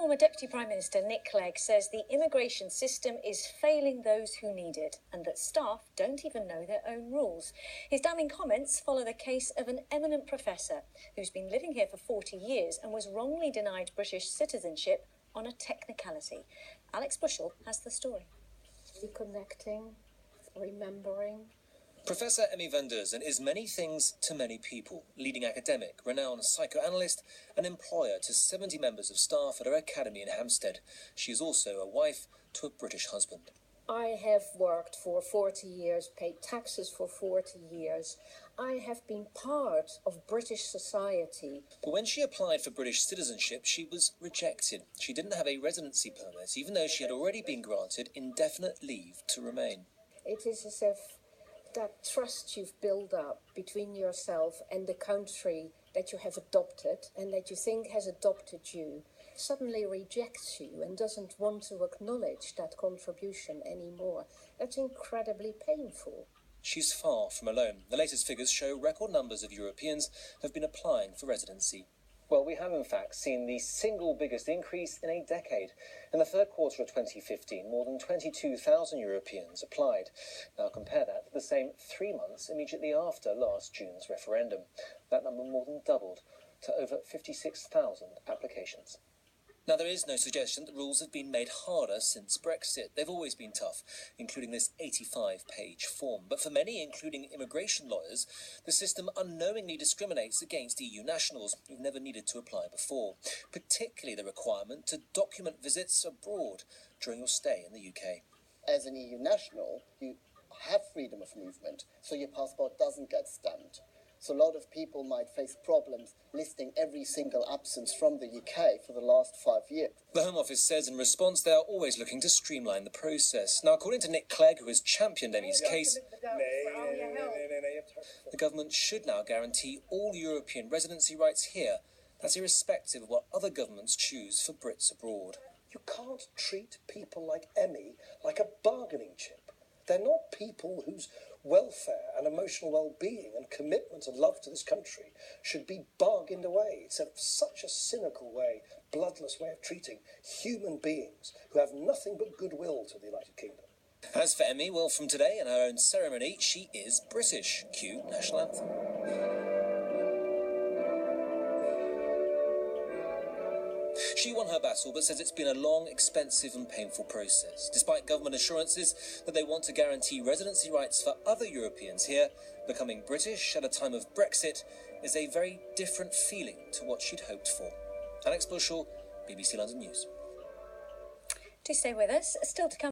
Former Deputy Prime Minister Nick Clegg says the immigration system is failing those who need it and that staff don't even know their own rules. His damning comments follow the case of an eminent professor who's been living here for 40 years and was wrongly denied British citizenship on a technicality. Alex Bushell has the story. Reconnecting, remembering. Professor Emmy van Deurzen is many things to many people. Leading academic, renowned psychoanalyst, and employer to 70 members of staff at her academy in Hampstead. She is also a wife to a British husband. I have worked for 40 years, paid taxes for 40 years. I have been part of British society. But when she applied for British citizenship, she was rejected. She didn't have a residency permit, even though she had already been granted indefinite leave to remain. It is as if that trust you've built up between yourself and the country that you have adopted and that you think has adopted you suddenly rejects you and doesn't want to acknowledge that contribution anymore. That's incredibly painful. She's far from alone. The latest figures show record numbers of Europeans have been applying for residency. Well, we have in fact seen the single biggest increase in a decade. In the third quarter of 2015, more than 22,000 Europeans applied. Now compare that to the same 3 months immediately after last June's referendum. That number more than doubled to over 56,000 applications. Now, there is no suggestion that rules have been made harder since Brexit. They've always been tough, including this 85-page form. But for many, including immigration lawyers, the system unknowingly discriminates against EU nationals who've never needed to apply before, particularly the requirement to document visits abroad during your stay in the UK. As an EU national, you have freedom of movement, so your passport doesn't get stamped. So a lot of people might face problems listing every single absence from the UK for the last 5 years. The Home Office says in response they are always looking to streamline the process. Now, according to Nick Clegg, who has championed Emmy's case, the government should now guarantee all European residency rights here. That's irrespective of what other governments choose for Brits abroad. You can't treat people like Emmy like a bargaining chip. They're not people whose welfare and emotional well-being and commitment and love to this country should be bargained away. It's such a cynical way, bloodless way of treating human beings who have nothing but goodwill to the United Kingdom. As for Emmy, well, from today in her own ceremony, she is British. Cue national anthem. She won her battle, but says it's been a long, expensive and painful process. Despite government assurances that they want to guarantee residency rights for other Europeans here, becoming British at a time of Brexit is a very different feeling to what she'd hoped for. Alex Bushell, BBC London News. Do stay with us. Still to come.